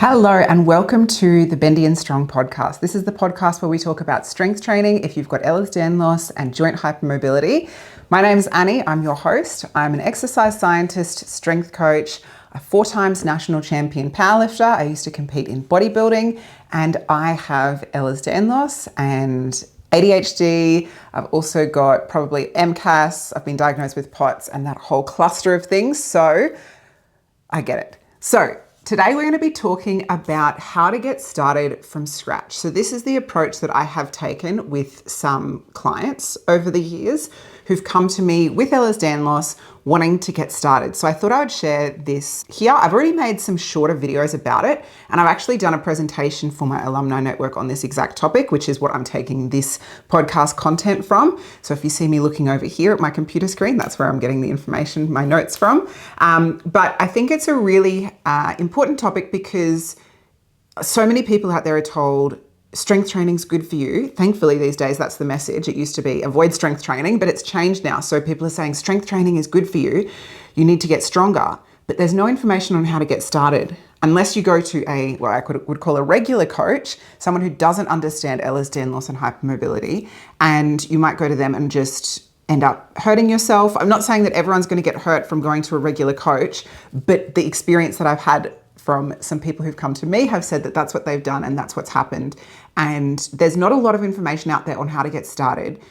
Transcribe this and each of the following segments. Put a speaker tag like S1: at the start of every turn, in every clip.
S1: Hello and welcome to the Bendy and Strong podcast. This is the podcast where we talk about strength training if you've got Ehlers-Danlos and joint hypermobility. My name's Annie, I'm your host. I'm an exercise scientist, strength coach, a 4-time national champion powerlifter. I used to compete in bodybuilding and I have Ehlers-Danlos and ADHD. I've also got probably MCAS. I've been diagnosed with POTS and that whole cluster of things. So I get it. So today we're going to be talking about how to get started from scratch. So this is the approach that I have taken with some clients over the years who've come to me with Ehlers-Danlos wanting to get started. So I thought I would share this here. I've already made some shorter videos about it, and I've actually done a presentation for my alumni network on this exact topic, which is what I'm taking this podcast content from. So if you see me looking over here at my computer screen, that's where I'm getting the information, my notes from. But I think it's a really important topic because so many people out there are told strength training is good for you. Thankfully, these days, that's the message. It used to be avoid strength training, but it's changed now. So people are saying strength training is good for you. You need to get stronger, but there's no information on how to get started unless you go to what I would call a regular coach, someone who doesn't understand Ehlers-Danlos and hypermobility, and you might go to them and just end up hurting yourself. I'm not saying that everyone's going to get hurt from going to a regular coach, but the experience that I've had from some people who've come to me have said that that's what they've done and that's what's happened. And there's not a lot of information out there on how to get started.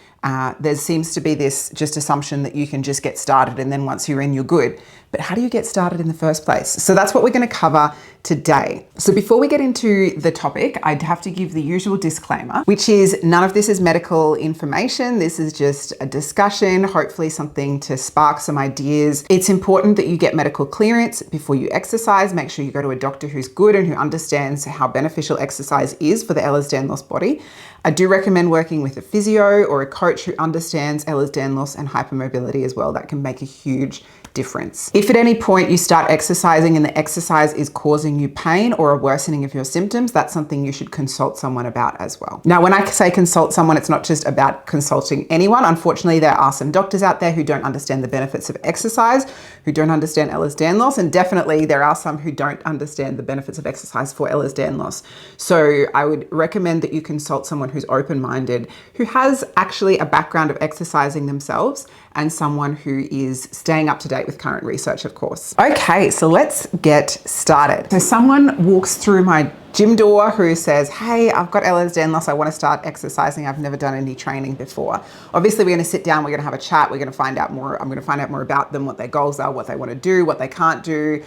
S1: There seems to be this just assumption that you can just get started and then once you're in, you're good. But how do you get started in the first place? So that's what we're going to cover today. So before we get into the topic, I'd have to give the usual disclaimer, which is none of this is medical information. This is just a discussion, hopefully something to spark some ideas. It's important that you get medical clearance before you exercise. Make sure you go to a doctor who's good and who understands how beneficial exercise is for the Ehlers-Danlos body. I do recommend working with a physio or a coach who understands Ehlers-Danlos and hypermobility as well. That can make a huge difference. If at any point you start exercising and the exercise is causing you pain or a worsening of your symptoms, that's something you should consult someone about as well. Now, when I say consult someone, it's not just about consulting anyone. Unfortunately, there are some doctors out there who don't understand the benefits of exercise, who don't understand Ehlers-Danlos, and definitely there are some who don't understand the benefits of exercise for Ehlers-Danlos. So I would recommend that you consult someone who's open-minded, who has actually a background of exercising themselves, and someone who is staying up to date with current research, of course. Okay, so let's get started. So someone walks through my gym door who says, hey, I've got Ehlers-Danlos, I want to start exercising. I've never done any training before. Obviously, we're going to sit down, we're going to have a chat, we're going to find out more. I'm going to find out more about them, what their goals are, what they want to do, what they can't do,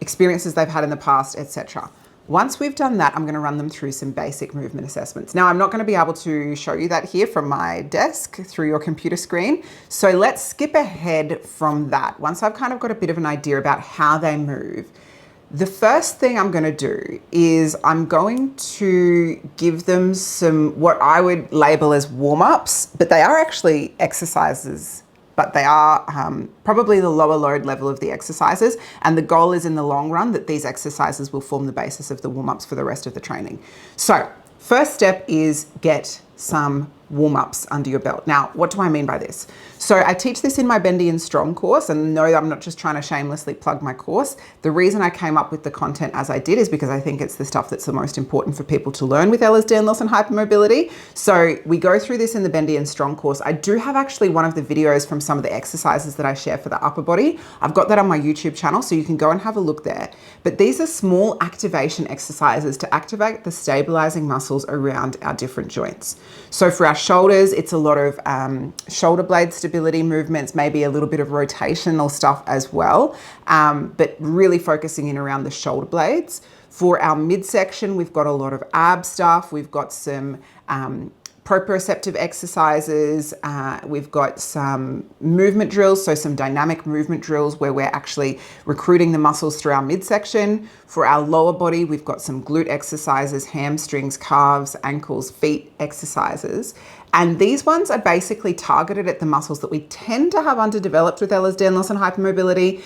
S1: experiences they've had in the past, etc. Once we've done that, I'm going to run them through some basic movement assessments. Now, I'm not going to be able to show you that here from my desk through your computer screen. So let's skip ahead from that. Once I've kind of got a bit of an idea about how they move, the first thing I'm going to do is I'm going to give them some, what I would label as warm-ups, but they are actually exercises, but they are probably the lower load level of the exercises. And the goal is in the long run that these exercises will form the basis of the warm-ups for the rest of the training. So first step is get some warm-ups under your belt. Now, what do I mean by this? So I teach this in my Bendy and Strong course, and no, I'm not just trying to shamelessly plug my course. The reason I came up with the content as I did is because I think it's the stuff that's the most important for people to learn with Ehlers-Danlos and hypermobility. So we go through this in the Bendy and Strong course. I do have actually one of the videos from some of the exercises that I share for the upper body. I've got that on my YouTube channel, so you can go and have a look there. But these are small activation exercises to activate the stabilizing muscles around our different joints. So for our shoulders, it's a lot of shoulder blade stability movements, maybe a little bit of rotational stuff as well, but really focusing in around the shoulder blades. For our midsection, we've got a lot of ab stuff. We've got some proprioceptive exercises. We've got some movement drills, so some dynamic movement drills where we're actually recruiting the muscles through our midsection. For our lower body, we've got some glute exercises, hamstrings, calves, ankles, feet exercises. And these ones are basically targeted at the muscles that we tend to have underdeveloped with Ehlers-Danlos and hypermobility.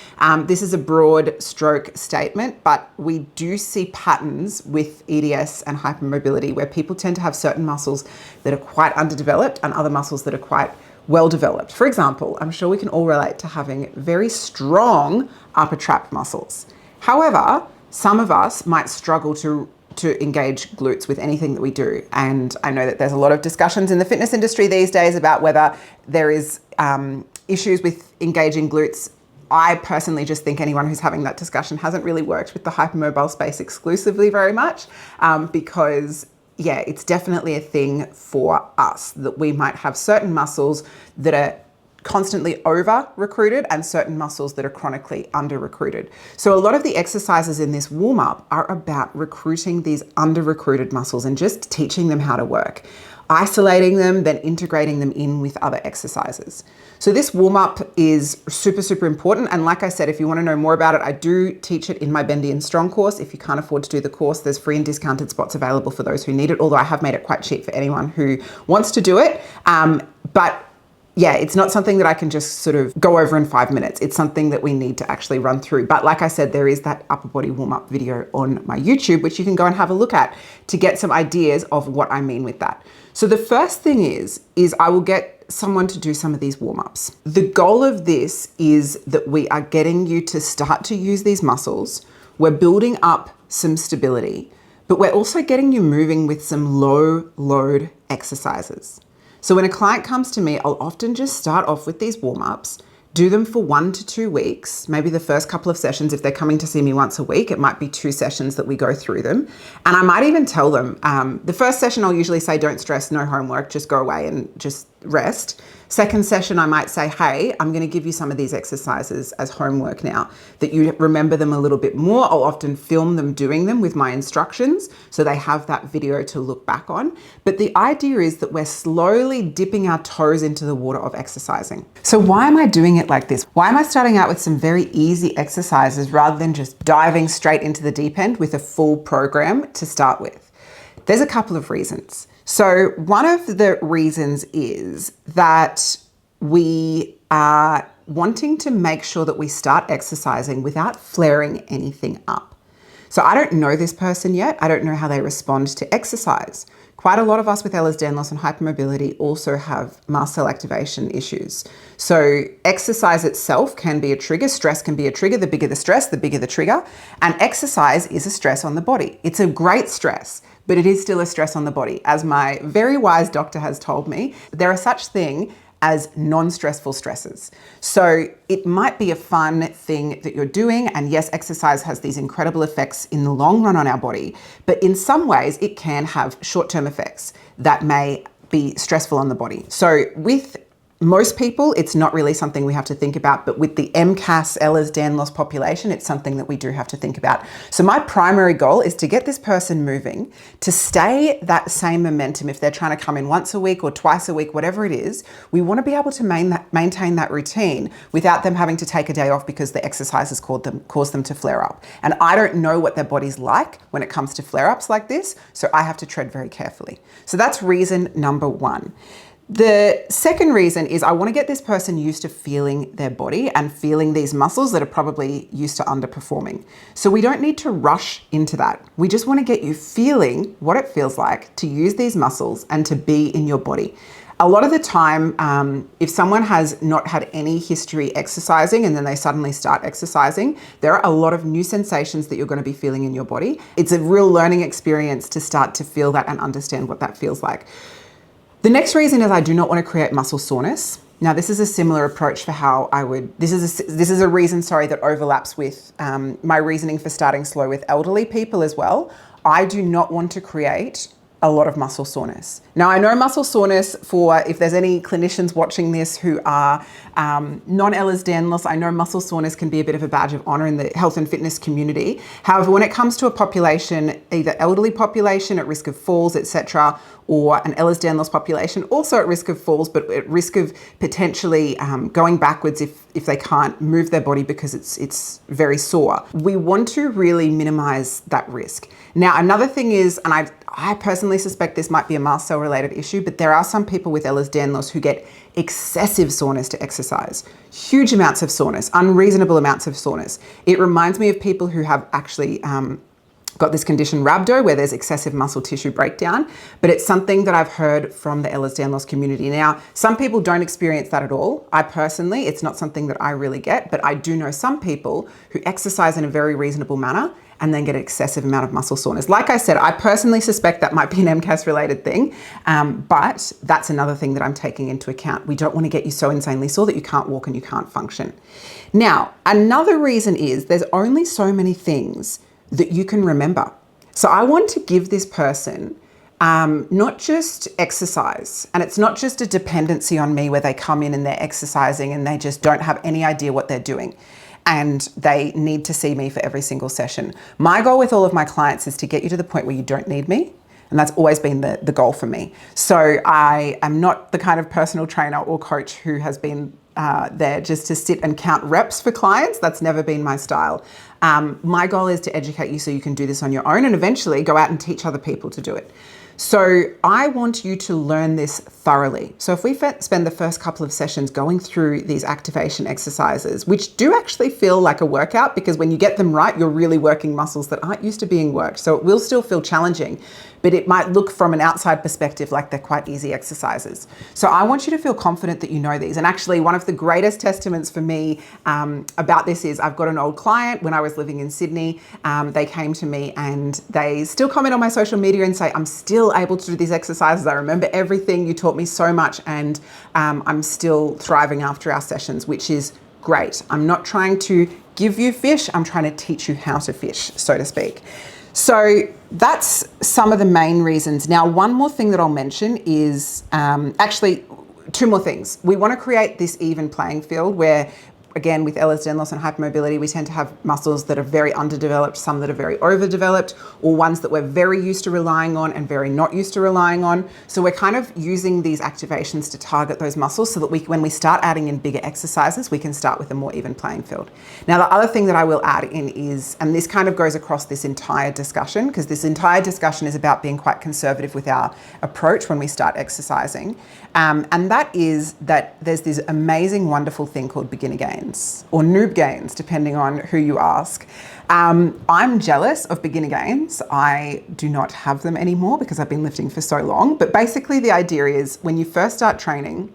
S1: This is a broad stroke statement, but we do see patterns with EDS and hypermobility where people tend to have certain muscles that are quite underdeveloped and other muscles that are quite well developed. For example, I'm sure we can all relate to having very strong upper trap muscles. However, some of us might struggle to engage glutes with anything that we do. And I know that there's a lot of discussions in the fitness industry these days about whether there is issues with engaging glutes. I personally just think anyone who's having that discussion hasn't really worked with the hypermobile space exclusively very much, because yeah, it's definitely a thing for us that we might have certain muscles that are constantly over recruited and certain muscles that are chronically under recruited. So a lot of the exercises in this warm up are about recruiting these under recruited muscles and just teaching them how to work, isolating them, then integrating them in with other exercises. So this warm up is super, super important. And like I said, if you want to know more about it, I do teach it in my Bendy and Strong course. If you can't afford to do the course, there's free and discounted spots available for those who need it, although I have made it quite cheap for anyone who wants to do it. But yeah, it's not something that I can just sort of go over in 5 minutes. It's something that we need to actually run through. But like I said, there is that upper body warm-up video on my YouTube, which you can go and have a look at to get some ideas of what I mean with that. So the first thing is I will get someone to do some of these warm-ups. The goal of this is that we are getting you to start to use these muscles. We're building up some stability, but we're also getting you moving with some low load exercises. So when a client comes to me, I'll often just start off with these warm-ups, do them for 1 to 2 weeks, maybe the first couple of sessions. If they're coming to see me once a week, it might be 2 sessions that we go through them. And I might even tell them, the first session I'll usually say, don't stress, no homework, just go away and just rest. Second session, I might say, hey, I'm going to give you some of these exercises as homework now, that you remember them a little bit more. I'll often film them doing them with my instructions, so they have that video to look back on. But the idea is that we're slowly dipping our toes into the water of exercising. So why am I doing it like this? Why am I starting out with some very easy exercises rather than just diving straight into the deep end with a full program to start with? There's a couple of reasons. So one of the reasons is that we are wanting to make sure that we start exercising without flaring anything up. So I don't know this person yet. I don't know how they respond to exercise. Quite a lot of us with Ehlers-Danlos and hypermobility also have mast cell activation issues. So exercise itself can be a trigger. Stress can be a trigger. The bigger the stress, the bigger the trigger. And exercise is a stress on the body. It's a great stress, but it is still a stress on the body. As my very wise doctor has told me, there are such things as non-stressful stresses. So it might be a fun thing that you're doing. And yes, exercise has these incredible effects in the long run on our body, but in some ways it can have short-term effects that may be stressful on the body. So with most people, it's not really something we have to think about, but with the MCAS Ehlers-Danlos population, it's something that we do have to think about. So my primary goal is to get this person moving, to stay that same momentum. If they're trying to come in once a week or twice a week, whatever it is, we want to be able to maintain that routine without them having to take a day off because the exercise has caused them to flare up. And I don't know what their body's like when it comes to flare-ups like this, so I have to tread very carefully. So that's reason number one. The second reason is I want to get this person used to feeling their body and feeling these muscles that are probably used to underperforming. So we don't need to rush into that. We just want to get you feeling what it feels like to use these muscles and to be in your body. A lot of the time, if someone has not had any history exercising and then they suddenly start exercising, there are a lot of new sensations that you're going to be feeling in your body. It's a real learning experience to start to feel that and understand what that feels like. The next reason is I do not want to create muscle soreness. Now, this is a similar approach for how I would, this is a reason, that overlaps with my reasoning for starting slow with elderly people as well. I do not want to create a lot of muscle soreness. Now, I know muscle soreness, for if there's any clinicians watching this who are non-Ehlers-Danlos, I know muscle soreness can be a bit of a badge of honor in the health and fitness community. However, when it comes to a population, either elderly population at risk of falls, etc., or an Ehlers-Danlos population also at risk of falls, but at risk of potentially going backwards if they can't move their body because it's very sore. We want to really minimize that risk. Now, another thing is, and I personally suspect this might be a mast cell related issue, but there are some people with Ehlers-Danlos who get excessive soreness to exercise, huge amounts of soreness, unreasonable amounts of soreness. It reminds me of people who have actually got this condition rhabdo where there's excessive muscle tissue breakdown, but it's something that I've heard from the Ehlers-Danlos community. Now, some people don't experience that at all. I personally, it's not something that I really get, but I do know some people who exercise in a very reasonable manner and then get an excessive amount of muscle soreness. Like I said, I personally suspect that might be an MCAS related thing, but that's another thing that I'm taking into account. We don't want to get you so insanely sore that you can't walk and you can't function. Now, another reason is there's only so many things that you can remember. So I want to give this person not just exercise, and it's not just a dependency on me where they come in and they're exercising and they just don't have any idea what they're doing and they need to see me for every single session. My goal with all of my clients is to get you to the point where you don't need me. And that's always been the goal for me. So I am not the kind of personal trainer or coach who has been there just to sit and count reps for clients. That's never been my style. My goal is to educate you so you can do this on your own and eventually go out and teach other people to do it. So I want you to learn this thoroughly. So if we spend the first couple of sessions going through these activation exercises, which do actually feel like a workout because when you get them right, you're really working muscles that aren't used to being worked. So it will still feel challenging, but it might look from an outside perspective like they're quite easy exercises. So I want you to feel confident that you know these. And actually one of the greatest testaments for me about this is I've got an old client when I was living in Sydney. They came to me and they still comment on my social media and say, I'm still able to do these exercises. I remember everything. You taught me so much and I'm still thriving after our sessions, which is great. I'm not trying to give you fish. I'm trying to teach you how to fish, so to speak. So that's some of the main reasons. Now, one more thing that I'll mention is actually two more things. We want to create this even playing field where, again, with Ehlers-Danlos and hypermobility, we tend to have muscles that are very underdeveloped, some that are very overdeveloped, or ones that we're very used to relying on and very not used to relying on. So we're kind of using these activations to target those muscles so that when we start adding in bigger exercises, we can start with a more even playing field. Now, the other thing that I will add in is, and this kind of goes across this entire discussion, because this entire discussion is about being quite conservative with our approach when we start exercising. And that is that there's this amazing, wonderful thing called beginner gains or noob gains, depending on who you ask. I'm jealous of beginner gains. I do not have them anymore because I've been lifting for so long. But basically the idea is when you first start training,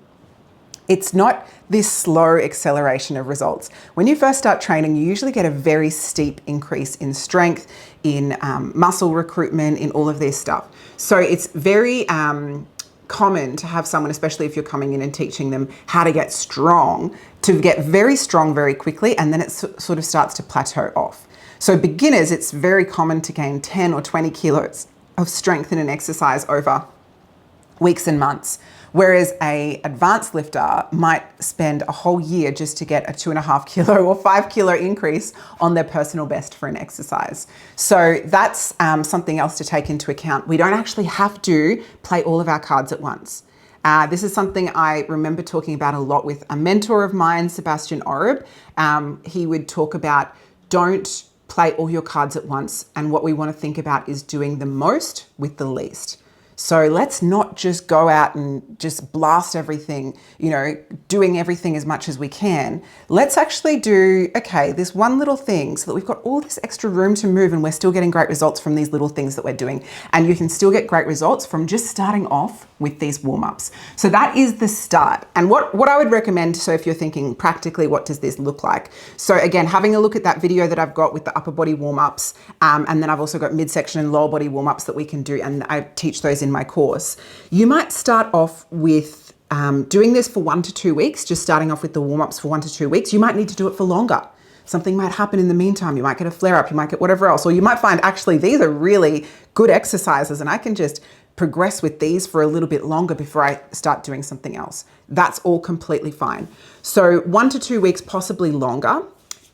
S1: it's not this slow acceleration of results. When you first start training, you usually get a very steep increase in strength, in muscle recruitment, in all of this stuff. So it's very common to have someone, especially if you're coming in and teaching them how to get strong, to get very strong very quickly, and then it sort of starts to plateau off. So beginners, it's very common to gain 10 or 20 kilos of strength in an exercise over weeks and months, whereas an advanced lifter might spend a whole year just to get a 2.5 kilo or 5 kilo increase on their personal best for an exercise. So that's something else to take into account. We don't actually have to play all of our cards at once. This is something I remember talking about a lot with a mentor of mine, Sebastian Oreb. He would talk about don't play all your cards at once. And what we want to think about is doing the most with the least. So let's not just go out and just blast everything, doing everything as much as we can. Let's actually do, okay, this one little thing so that we've got all this extra room to move and we're still getting great results from these little things that we're doing. And you can still get great results from just starting off with these warm-ups. So that is the start. And what I would recommend, so if you're thinking practically, what does this look like? So again, having a look at that video that I've got with the upper body warm-ups, and then I've also got midsection and lower body warm-ups that we can do, and I teach those in my course. You might start off with doing this for 1 to 2 weeks, just starting off with the warm-ups for 1 to 2 weeks. You might need to do it for longer. Something might happen in the meantime. You might get a flare-up, you might get whatever else, or you might find actually these are really good exercises and I can just progress with these for a little bit longer before I start doing something else. That's all completely fine. So 1 to 2 weeks, possibly longer.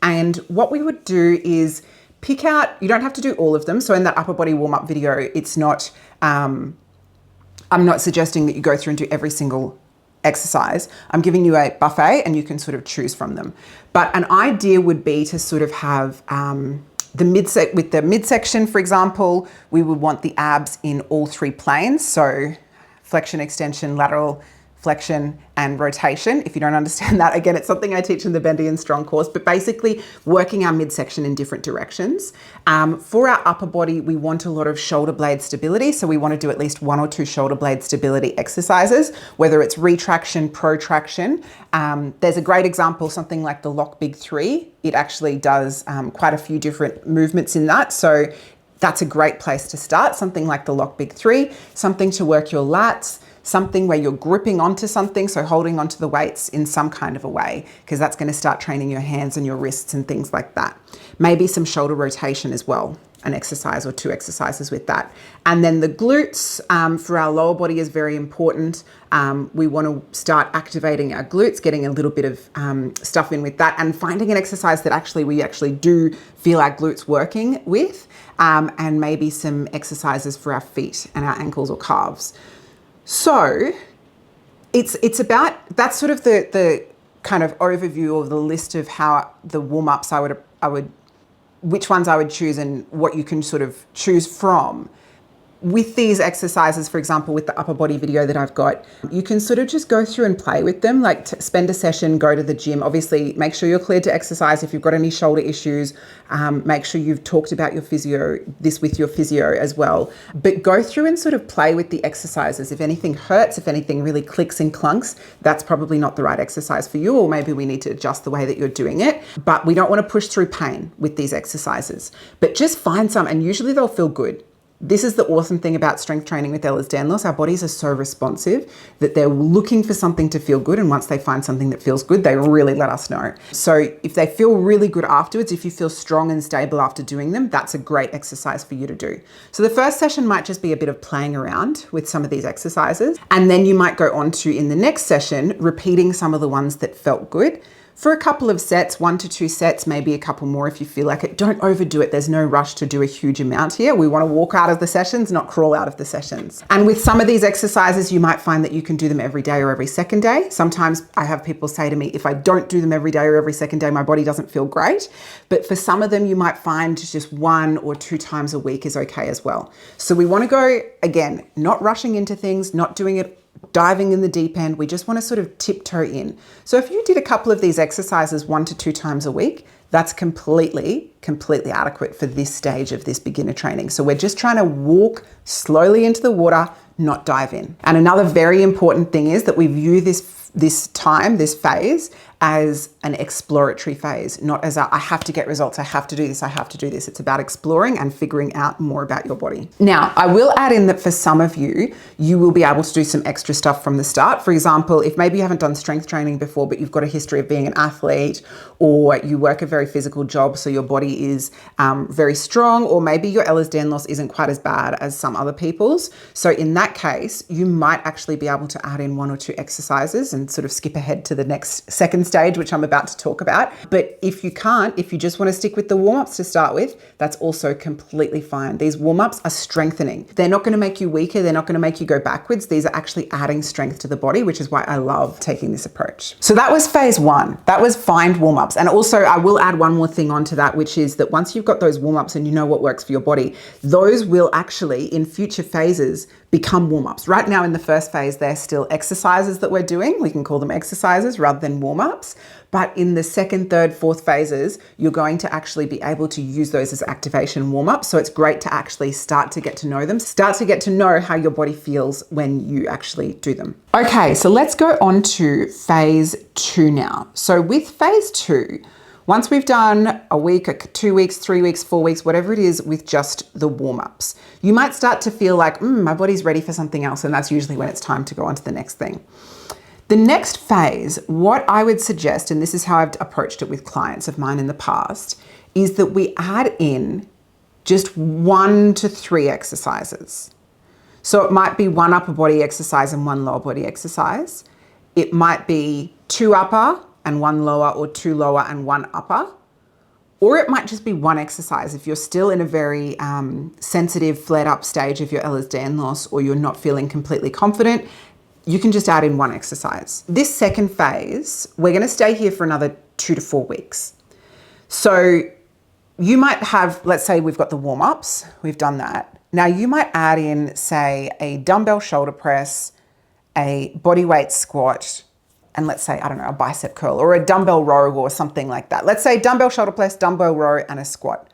S1: And what we would do is pick out, you don't have to do all of them. So in that upper body warm-up video, it's not, I'm not suggesting that you go through and do every single exercise. I'm giving you a buffet and you can sort of choose from them. But an idea would be to sort of have with the midsection, for example, we would want the abs in all 3 planes. So flexion, extension, lateral flexion, and rotation. If you don't understand that, again, it's something I teach in the Bendy and Strong course, but basically working our midsection in different directions. For our upper body, we want a lot of shoulder blade stability. So we want to do at least 1 or 2 shoulder blade stability exercises, whether it's retraction, protraction. There's a great example, something like the Lock Big 3. It actually does quite a few different movements in that. So that's a great place to start, something like the Lock Big 3, something to work your lats, something where you're gripping onto something, so holding onto the weights in some kind of a way, because that's going to start training your hands and your wrists and things like that. Maybe some shoulder rotation as well, an exercise or 2 exercises with that. And then the glutes for our lower body is very important. We want to start activating our glutes, getting a little bit of stuff in with that, and finding an exercise that we actually do feel our glutes working with, and maybe some exercises for our feet and our ankles or calves. So it's about, that's sort of the kind of overview of the list of how the warm-ups which ones I would choose and what you can sort of choose from. With these exercises, for example, with the upper body video that I've got, you can sort of just go through and play with them, like spend a session, go to the gym. Obviously, make sure you're cleared to exercise. If you've got any shoulder issues, make sure you've talked about your physio, this with your physio as well. But go through and sort of play with the exercises. If anything hurts, if anything really clicks and clunks, that's probably not the right exercise for you, or maybe we need to adjust the way that you're doing it. But we don't want to push through pain with these exercises. But just find some, and usually they'll feel good. This is the awesome thing about strength training with Ehlers-Danlos. Our bodies are so responsive that they're looking for something to feel good. And once they find something that feels good, they really let us know. So if they feel really good afterwards, if you feel strong and stable after doing them, that's a great exercise for you to do. So the first session might just be a bit of playing around with some of these exercises. And then you might go on to, in the next session, repeating some of the ones that felt good. For a couple of sets, 1 to 2 sets, maybe a couple more if you feel like it. Don't overdo it. There's no rush to do a huge amount here. We want to walk out of the sessions, not crawl out of the sessions. And with some of these exercises, you might find that you can do them every day or every second day. Sometimes I have people say to me, if I don't do them every day or every second day, my body doesn't feel great. But for some of them, you might find just 1 or 2 times a week is okay as well. So we want to go, again, not rushing into things, not doing it diving in the deep end. We just want to sort of tiptoe in. So if you did a couple of these exercises 1 to 2 times a week, that's completely adequate for this stage of this beginner training. So we're just trying to walk slowly into the water, not dive in. And another very important thing is that we view this phase as an exploratory phase, not as I have to get results, I have to do this, I have to do this. It's about exploring and figuring out more about your body. Now, I will add in that for some of you, you will be able to do some extra stuff from the start. For example, if maybe you haven't done strength training before, but you've got a history of being an athlete, or you work a very physical job, so your body is very strong, or maybe your Ehlers-Danlos isn't quite as bad as some other people's. So in that case, you might actually be able to add in 1 or 2 exercises and sort of skip ahead to the next second stage, which I'm about to talk about. But if you can't, if you just want to stick with the warm-ups to start with, that's also completely fine. These warm-ups are strengthening. They're not going to make you weaker. They're not going to make you go backwards. These are actually adding strength to the body, which is why I love taking this approach. So that was phase 1. That was find warm-ups. And also I will add one more thing onto that, which is that once you've got those warm-ups and you know what works for your body, those will actually in future phases become warm-ups. Right now in the first phase, they're still exercises that we're doing. We can call them exercises rather than warm-ups. But in the second, third, fourth phases, you're going to actually be able to use those as activation warm-ups. So it's great to actually start to get to know them, start to get to know how your body feels when you actually do them. Okay, so let's go on to phase 2 now. So with phase 2, once we've done a week, 2 weeks, 3 weeks, 4 weeks, whatever it is with just the warm-ups, you might start to feel like, my body's ready for something else. And that's usually when it's time to go on to the next thing. The next phase, what I would suggest, and this is how I've approached it with clients of mine in the past, is that we add in just 1 to 3 exercises. So it might be 1 upper body exercise and 1 lower body exercise. It might be 2 upper and 1 lower, or 2 lower and 1 upper. Or it might just be 1 exercise. If you're still in a very sensitive, flared up stage of your Ehlers-Danlos, or you're not feeling completely confident, you can just add in 1 exercise. This second phase, we're going to stay here for another 2 to 4 weeks. So you might have, let's say we've got the warm-ups, we've done that. Now you might add in, say, a dumbbell shoulder press, a bodyweight squat, and let's say, I don't know, a bicep curl or a dumbbell row or something like that. Let's say dumbbell shoulder press, dumbbell row, and a squat.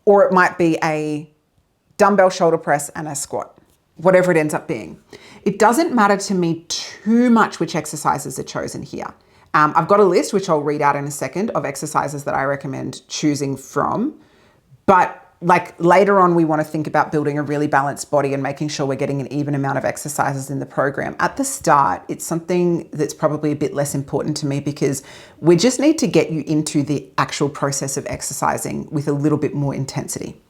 S1: Or it might be a dumbbell shoulder press and a squat, whatever it ends up being. It doesn't matter to me too much which exercises are chosen here. I've got a list, which I'll read out in a second, of exercises that I recommend choosing from. But like later on, we want to think about building a really balanced body and making sure we're getting an even amount of exercises in the program. At the start, it's something that's probably a bit less important to me because we just need to get you into the actual process of exercising with a little bit more intensity.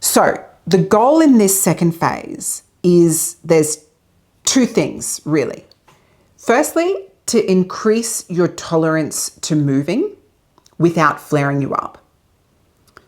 S1: So the goal in this second phase is there's two things really. Firstly, to increase your tolerance to moving without flaring you up.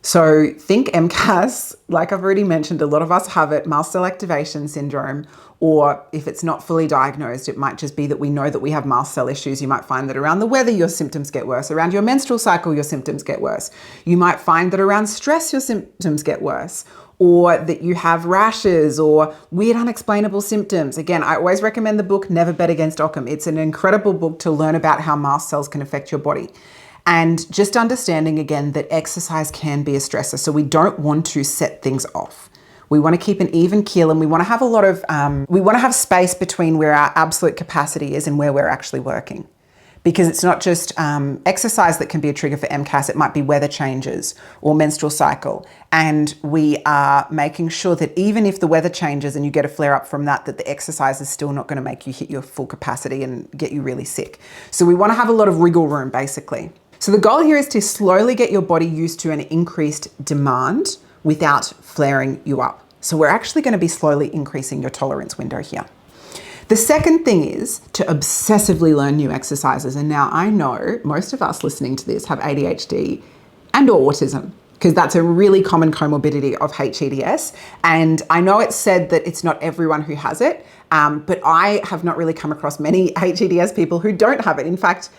S1: So think MCAS, like I've already mentioned, a lot of us have it, mast cell activation syndrome, or if it's not fully diagnosed, it might just be that we know that we have mast cell issues. You might find that around the weather, your symptoms get worse. Around your menstrual cycle, your symptoms get worse. You might find that around stress, your symptoms get worse, or that you have rashes or weird unexplainable symptoms. Again, I always recommend the book Never Bet Against Occam. It's an incredible book to learn about how mast cells can affect your body. And just understanding again that exercise can be a stressor. So we don't want to set things off. We want to keep an even keel, and we want to have a lot of, we want to have space between where our absolute capacity is and where we're actually working. Because it's not just exercise that can be a trigger for MCAS, it might be weather changes or menstrual cycle. And we are making sure that even if the weather changes and you get a flare up from that, that the exercise is still not going to make you hit your full capacity and get you really sick. So we want to have a lot of wriggle room basically. So the goal here is to slowly get your body used to an increased demand without flaring you up. So we're actually going to be slowly increasing your tolerance window here. The second thing is to obsessively learn new exercises. And now I know most of us listening to this have ADHD and or autism, because that's a really common comorbidity of HEDS. And I know it's said that it's not everyone who has it, but I have not really come across many HEDS people who don't have it. In fact,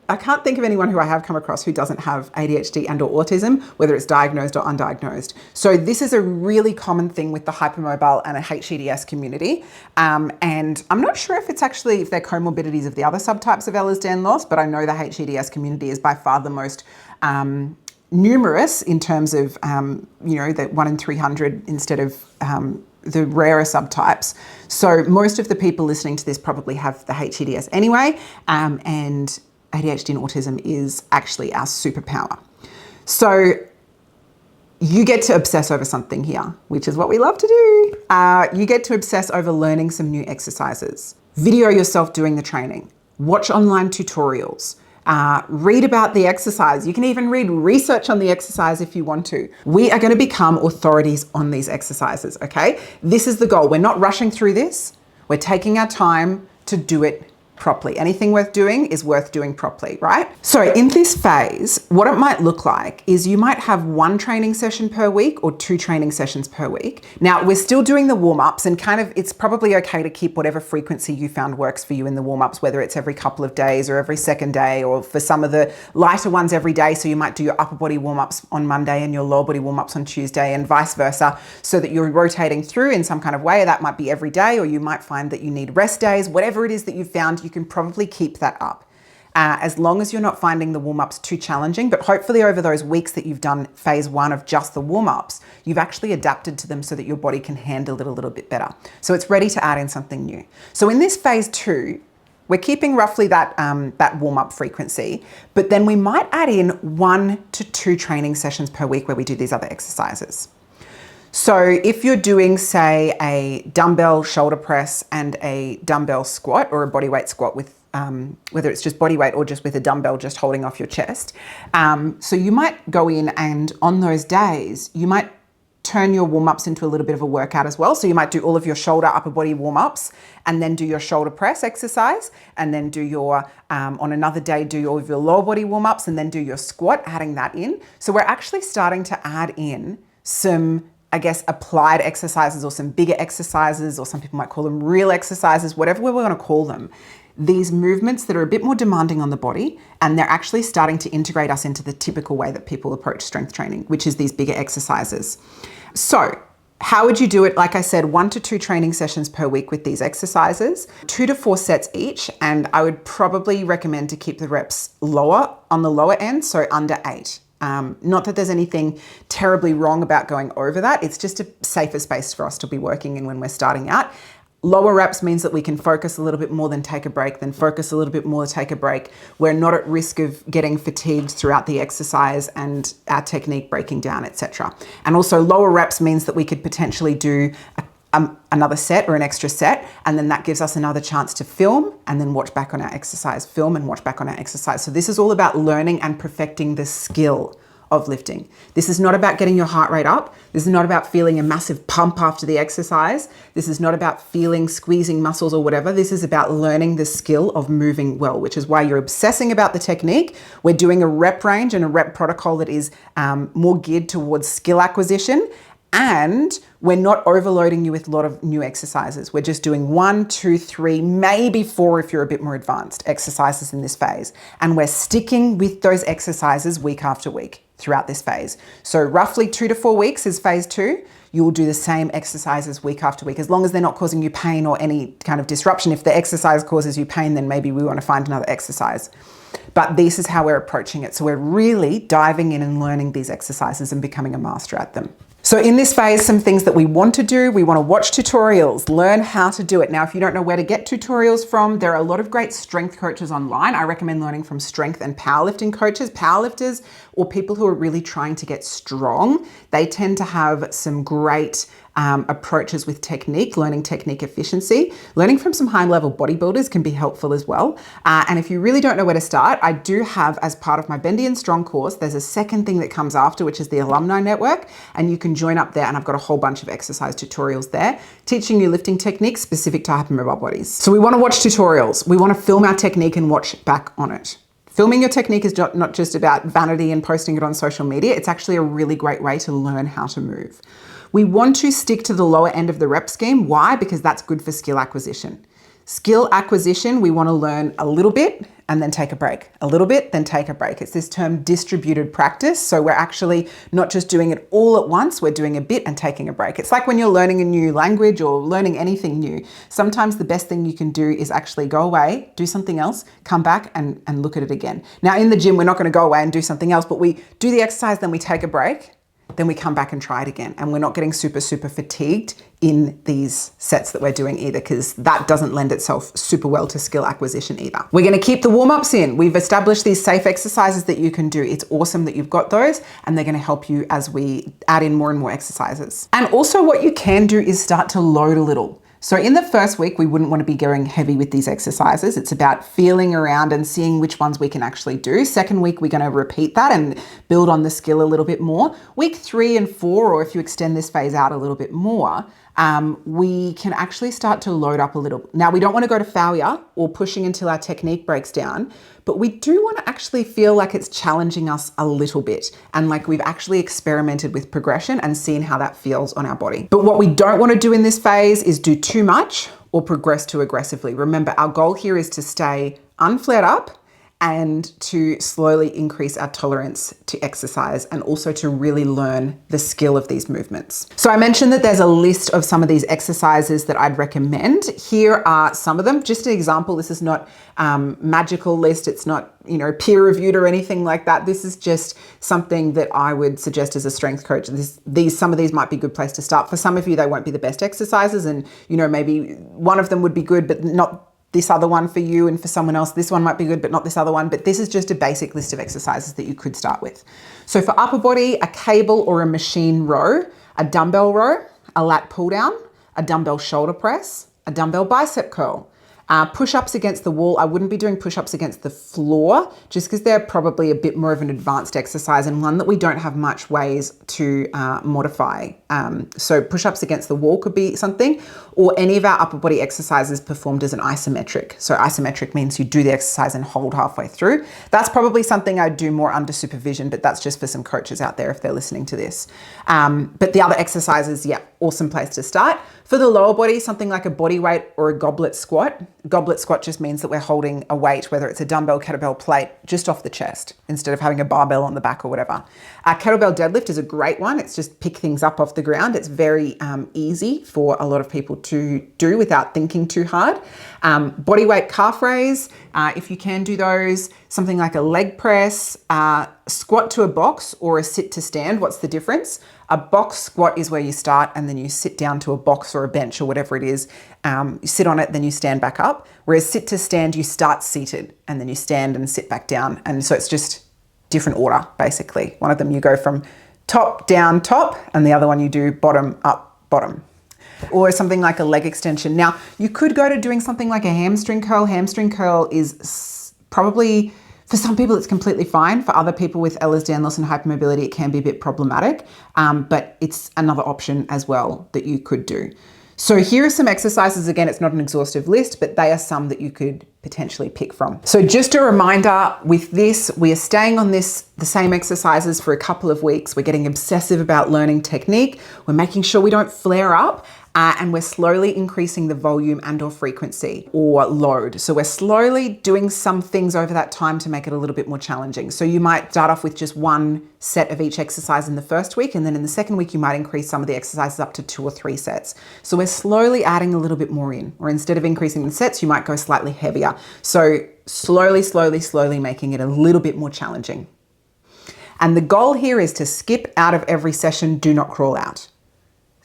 S1: I can't think of anyone who I have come across who doesn't have ADHD and or autism, whether it's diagnosed or undiagnosed. So this is a really common thing with the hypermobile and a HEDS community. And I'm not sure if they're comorbidities of the other subtypes of Ehlers-Danlos, but I know the HEDS community is by far the most numerous in terms of, the 1 in 300 instead of the rarer subtypes. So most of the people listening to this probably have the HEDS anyway, and ADHD and autism is actually our superpower. So you get to obsess over something here, which is what we love to do. You get to obsess over learning some new exercises. Video yourself doing the training. Watch online tutorials. Read about the exercise. You can even read research on the exercise if you want to. We are going to become authorities on these exercises, okay? This is the goal. We're not rushing through this. We're taking our time to do it properly. Anything worth doing is worth doing properly, right? So in this phase, what it might look like is you might have 1 training session per week or 2 training sessions per week. Now we're still doing the warm-ups, and it's probably okay to keep whatever frequency you found works for you in the warm-ups, whether it's every couple of days or every second day, or for some of the lighter ones every day. So you might do your upper body warm-ups on Monday and your lower body warm-ups on Tuesday, and vice versa, so that you're rotating through in some kind of way. That might be every day, or you might find that you need rest days. Whatever it is that you've found, you can probably keep that up. As long as you're not finding the warm-ups too challenging, but hopefully over those weeks that you've done phase 1 of just the warm-ups, you've actually adapted to them so that your body can handle it a little bit better. So it's ready to add in something new. So in this phase 2, we're keeping roughly that warm-up frequency, but then we might add in 1 to 2 training sessions per week where we do these other exercises. So if you're doing, say, a dumbbell shoulder press and a dumbbell squat, or a bodyweight squat with, whether it's just body weight or just with a dumbbell just holding off your chest. So you might go in, and on those days, you might turn your warm-ups into a little bit of a workout as well. So you might do all of your shoulder, upper body warm-ups, and then do your shoulder press exercise, and then do your, on another day, do all of your lower body warm-ups, and then do your squat, adding that in. So we're actually starting to add in some, I guess, applied exercises, or some bigger exercises, or some people might call them real exercises, whatever we want to call them. These movements that are a bit more demanding on the body, and they're actually starting to integrate us into the typical way that people approach strength training, which is these bigger exercises. So How would you do it? Like I said, 1 to 2 training sessions per week with these exercises, 2 to 4 sets each. And I would probably recommend to keep the reps lower, on the lower end, so under 8. Not that there's anything terribly wrong about going over that. It's just a safer space for us to be working in when we're starting out. Lower reps means that we can focus a little bit more, then take a break, then focus a little bit more, take a break. We're not at risk of getting fatigued throughout the exercise and our technique breaking down, etc. And also lower reps means that we could potentially do another set or an extra set, and then that gives us another chance to film and then watch back on our exercise, film and watch back on our exercise. So this is all about learning and perfecting the skill of lifting. This is not about getting your heart rate up. This is not about feeling a massive pump after the exercise. This is not about feeling squeezing muscles or whatever. This is about learning the skill of moving well, which is why you're obsessing about the technique. We're doing a rep range and a rep protocol that is more geared towards skill acquisition. And we're not overloading you with a lot of new exercises. We're just doing 1, 2, 3, maybe 4 if you're a bit more advanced exercises in this phase. And we're sticking with those exercises week after week throughout this phase. So roughly 2 to 4 weeks is phase 2. You will do the same exercises week after week, as long as they're not causing you pain or any kind of disruption. If the exercise causes you pain, then maybe we want to find another exercise. But this is how we're approaching it. So we're really diving in and learning these exercises and becoming a master at them. So in this phase, some things that we want to do, we want to watch tutorials, learn how to do it. Now, if you don't know where to get tutorials from, there are a lot of great strength coaches online. I recommend learning from strength and powerlifting coaches. Powerlifters or people who are really trying to get strong, they tend to have some great approaches with technique, learning technique efficiency. Learning from some high-level bodybuilders can be helpful as well. And if you really don't know where to start, I do have, as part of my Bendy and Strong course, there's a second thing that comes after, which is the alumni network, and you can join up there, and I've got a whole bunch of exercise tutorials there, teaching you lifting techniques specific to hypermobile bodies. So we want to watch tutorials. We want to film our technique and watch back on it. Filming your technique is not just about vanity and posting it on social media. It's actually a really great way to learn how to move. We want to stick to the lower end of the rep scheme. Why? Because that's good for skill acquisition. Skill acquisition, we want to learn a little bit and then take a break. A little bit, then take a break. It's this term distributed practice. So we're actually not just doing it all at once, we're doing a bit and taking a break. It's like when you're learning a new language or learning anything new. Sometimes the best thing you can do is actually go away, do something else, come back and look at it again. Now in the gym, we're not going to go away and do something else, but we do the exercise, then we take a break. Then we come back and try it again. And we're not getting super fatigued in these sets that we're doing either, because that doesn't lend itself super well to skill acquisition either. We're going to keep the warm-ups in. We've established these safe exercises that you can do. It's awesome that you've got those, and they're going to help you as we add in more and more exercises. And also what you can do is start to load a little. So in the first week, we wouldn't want to be going heavy with these exercises. It's about feeling around and seeing which ones we can actually do. Second week, we're going to repeat that and build on the skill a little bit more. Week 3 and 4, or if you extend this phase out a little bit more, we can actually start to load up a little. Now, we don't want to go to failure or pushing until our technique breaks down, but we do want to actually feel like it's challenging us a little bit and like we've actually experimented with progression and seen how that feels on our body. But what we don't want to do in this phase is do too much or progress too aggressively. Remember, our goal here is to stay unflared up and to slowly increase our tolerance to exercise and also to really learn the skill of these movements. So I mentioned that there's a list of some of these exercises that I'd recommend. Here are some of them. Just an example, this is not magical list. It's not, peer reviewed or anything like that. This is just something that I would suggest as a strength coach. Some of these might be a good place to start. For some of you, they won't be the best exercises, and maybe one of them would be good, but not this other one for you, and for someone else, this one might be good, but not this other one. But this is just a basic list of exercises that you could start with. So for upper body, a cable or a machine row, a dumbbell row, a lat pull down, a dumbbell shoulder press, a dumbbell bicep curl. Push-ups against the wall. I wouldn't be doing push-ups against the floor just because they're probably a bit more of an advanced exercise and one that we don't have much ways to modify. So push-ups against the wall could be something, or any of our upper body exercises performed as an isometric. So isometric means you do the exercise and hold halfway through. That's probably something I'd do more under supervision, but that's just for some coaches out there if they're listening to this. But the other exercises, yeah, awesome place to start. For the lower body, something like a body weight or a goblet squat. Goblet squat just means that we're holding a weight, whether it's a dumbbell, kettlebell, plate, just off the chest instead of having a barbell on the back or whatever. Kettlebell deadlift is a great one. It's just pick things up off the ground. It's very easy for a lot of people to do without thinking too hard. Body weight calf raise, if you can do those. Something like a leg press, squat to a box or a sit to stand. What's the difference? A box squat is where you start and then you sit down to a box or a bench or whatever it is. You sit on it, then you stand back up. Whereas sit to stand, you start seated and then you stand and sit back down. And so it's just different order, basically. One of them you go from top down top and the other one you do bottom up bottom. Or something like a leg extension. Now, you could go to doing something like a hamstring curl. Hamstring curl is probably, for some people, it's completely fine. For other people with Ehlers-Danlos and hypermobility, it can be a bit problematic, but it's another option as well that you could do. So here are some exercises. Again, it's not an exhaustive list, but they are some that you could potentially pick from. So just a reminder with this, we are staying on the same exercises for a couple of weeks. We're getting obsessive about learning technique. We're making sure we don't flare up. And we're slowly increasing the volume and or frequency or load. So we're slowly doing some things over that time to make it a little bit more challenging. So you might start off with just one set of each exercise in the first week. And then in the second week, you might increase some of the exercises up to 2 or 3 sets. So we're slowly adding a little bit more in, or instead of increasing the sets, you might go slightly heavier. So slowly making it a little bit more challenging. And the goal here is to skip out of every session, do not crawl out.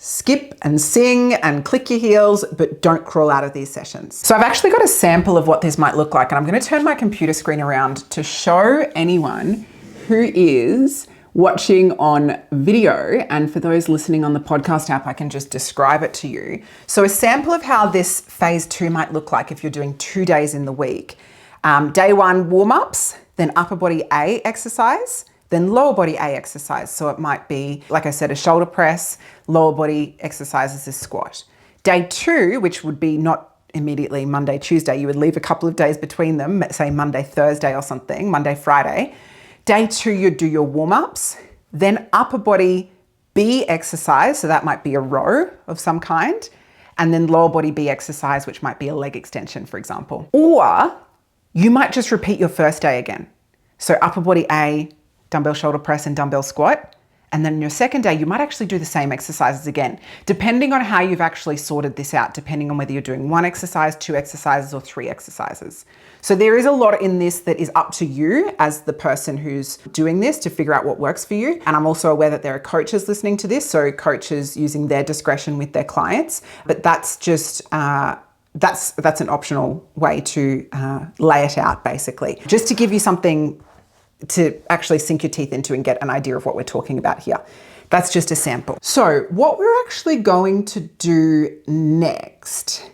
S1: Skip and sing and click your heels, but don't crawl out of these sessions. So I've actually got a sample of what this might look like, and I'm going to turn my computer screen around to show anyone who is watching on video. And for those listening on the podcast app, I can just describe it to you. So a sample of how this phase 2 might look like if you're doing 2 days in the week. Day 1, warm-ups, then upper body A exercise, then lower body A exercise. So it might be, like I said, a shoulder press, lower body exercises is squat. Day 2, which would be not immediately Monday, Tuesday, you would leave a couple of days between them, say Monday, Thursday or something, Monday, Friday. Day 2, you'd do your warm-ups, then upper body B exercise, so that might be a row of some kind, and then lower body B exercise, which might be a leg extension, for example. Or you might just repeat your first day again. So upper body A, dumbbell shoulder press and dumbbell squat. And then in your second day, you might actually do the same exercises again, depending on how you've actually sorted this out, depending on whether you're doing 1 exercise, 2 exercises, or 3 exercises. So there is a lot in this that is up to you as the person who's doing this to figure out what works for you. And I'm also aware that there are coaches listening to this, so coaches using their discretion with their clients. But that's just, that's an optional way to lay it out, basically. Just to give you something to actually sink your teeth into and get an idea of what we're talking about here. That's just a sample. So what we're actually going to do next,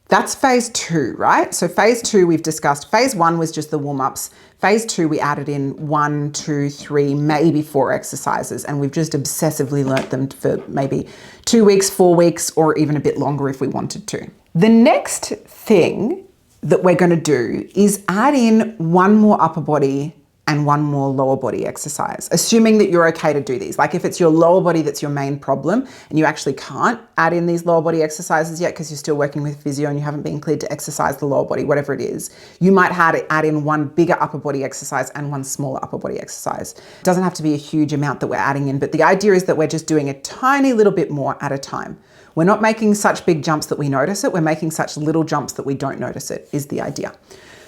S1: that's phase 2, right? So phase 2 we've discussed. Phase 1 was just the warm-ups. Phase 2, we added in 1, 2, 3, maybe 4 exercises, and we've just obsessively learnt them for maybe 2 weeks, 4 weeks, or even a bit longer if we wanted to. The next thing that we're going to do is add in 1 more upper body and 1 more lower body exercise, assuming that you're okay to do these. Like if it's your lower body that's your main problem and you actually can't add in these lower body exercises yet because you're still working with physio and you haven't been cleared to exercise the lower body, whatever it is, you might add in 1 bigger upper body exercise and 1 smaller upper body exercise. It doesn't have to be a huge amount that we're adding in, but the idea is that we're just doing a tiny little bit more at a time. We're not making such big jumps that we notice it. We're making such little jumps that we don't notice it, is the idea.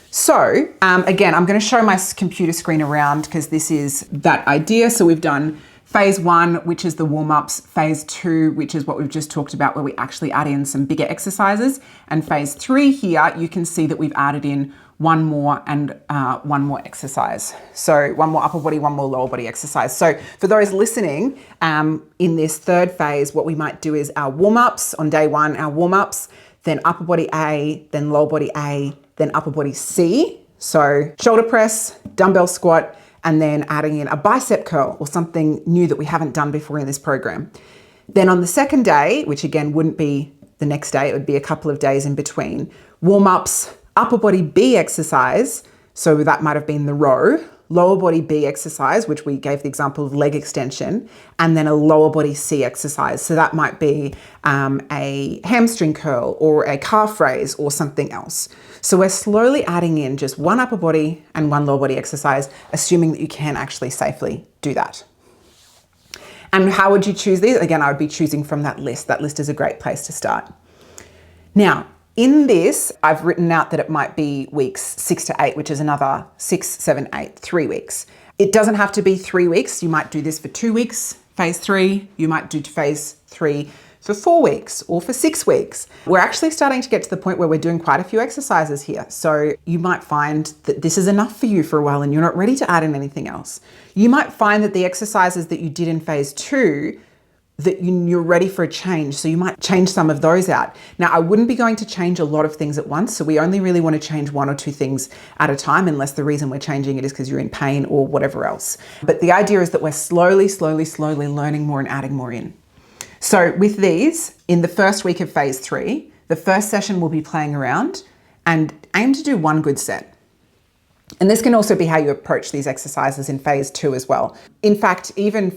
S1: So again, I'm going to show my computer screen around because this is that idea. So we've done phase 1, which is the warm-ups, phase 2, which is what we've just talked about, where we actually add in some bigger exercises. And phase 3 here, you can see that we've added in 1 more and 1 more exercise. So 1 more upper body, 1 more lower body exercise. So for those listening, in this third phase, what we might do is our warm-ups on day 1, our warm-ups, then upper body A, then lower body A, then upper body C. So shoulder press, dumbbell squat, and then adding in a bicep curl or something new that we haven't done before in this program. Then on the second day, which again wouldn't be the next day, it would be a couple of days in between, warm-ups, upper body B exercise. So that might have been the row lower body B exercise, which we gave the example of leg extension, and then a lower body C exercise. So that might be a hamstring curl or a calf raise or something else. So we're slowly adding in just one upper body and one lower body exercise, assuming that you can actually safely do that. And how would you choose these? Again, I would be choosing from that list. That list is a great place to start. Now, in this, I've written out that it might be weeks 6 to 8, which is another 6, 7, 8, 3 weeks. It doesn't have to be 3 weeks. You might do this for 2 weeks, phase 3. You might do phase 3 for 4 weeks or for 6 weeks. We're actually starting to get to the point where we're doing quite a few exercises here. So you might find that this is enough for you for a while and you're not ready to add in anything else. You might find that the exercises that you did in phase 2, that you're ready for a change. So you might change some of those out. Now, I wouldn't be going to change a lot of things at once. So we only really want to change 1 or 2 things at a time, unless the reason we're changing it is because you're in pain or whatever else. But the idea is that we're slowly learning more and adding more in. So with these, in the first week of phase 3, the first session will be playing around and aim to do 1 good set. And this can also be how you approach these exercises in phase 2 as well. In fact, even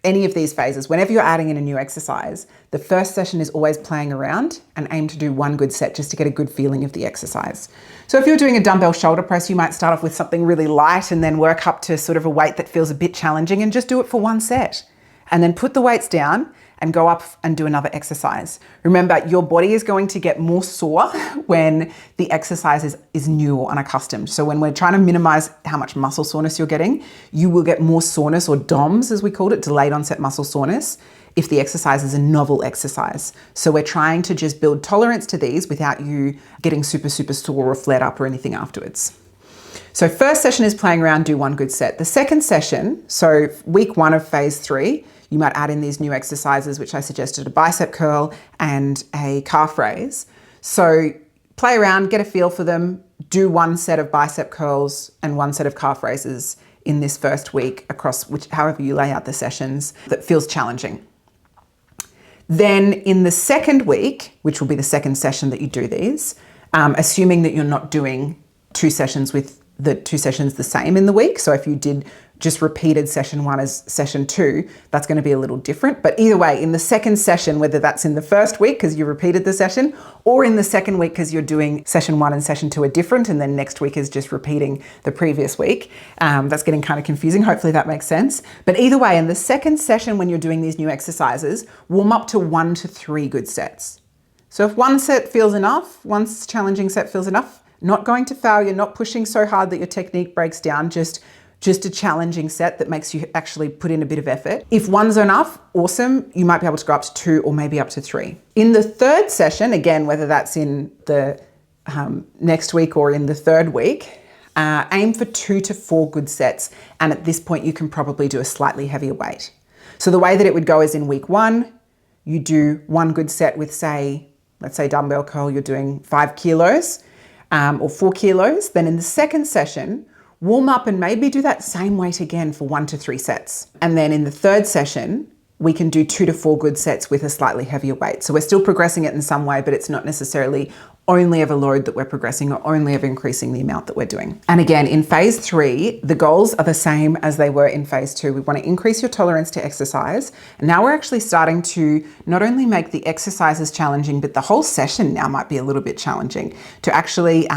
S1: any of these phases, whenever you're adding in a new exercise, the first session is always playing around and aim to do 1 good set just to get a good feeling of the exercise. So if you're doing a dumbbell shoulder press, you might start off with something really light and then work up to sort of a weight that feels a bit challenging and just do it for 1 set. And then put the weights down and go up and do another exercise. Remember, your body is going to get more sore when the exercise is new or unaccustomed. So when we're trying to minimize how much muscle soreness you're getting, you will get more soreness, or DOMS as we called it, delayed onset muscle soreness, if the exercise is a novel exercise. So we're trying to just build tolerance to these without you getting super sore or flared up or anything afterwards. So first session is playing around, do 1 good set. The second session, so week 1 of phase 3, you might add in these new exercises, which I suggested, a bicep curl and a calf raise. So play around, get a feel for them, do 1 set of bicep curls and 1 set of calf raises in this first week across however you lay out the sessions that feels challenging. Then in the second week, which will be the second session that you do these, assuming that you're not doing 2 sessions with the 2 sessions the same in the week. So if you did just repeated session 1 as session 2, that's going to be a little different. But either way, in the second session, whether that's in the first week because you repeated the session, or in the second week because you're doing session 1 and session 2 are different, and then next week is just repeating the previous week. That's getting kind of confusing. Hopefully that makes sense. But either way, in the second session, when you're doing these new exercises, warm up to 1 to 3 good sets. So if 1 set feels enough, 1 challenging set feels enough, not going to fail, you're not pushing so hard that your technique breaks down, just a challenging set that makes you actually put in a bit of effort. If 1's enough, awesome, you might be able to go up to 2 or maybe up to 3. In the third session, again, whether that's in the next week or in the third week, aim for 2 to 4 good sets. And at this point, you can probably do a slightly heavier weight. So the way that it would go is in week 1, you do 1 good set with let's say dumbbell curl, you're doing 5 kilos or 4 kilos. Then in the second session, warm up and maybe do that same weight again for 1 to 3 sets. And then in the third session, we can do 2 to 4 good sets with a slightly heavier weight. So we're still progressing it in some way, but it's not necessarily only of a load that we're progressing or only of increasing the amount that we're doing. And again, in phase 3, the goals are the same as they were in phase 2. We want to increase your tolerance to exercise. And now we're actually starting to not only make the exercises challenging, but the whole session now might be a little bit challenging to actually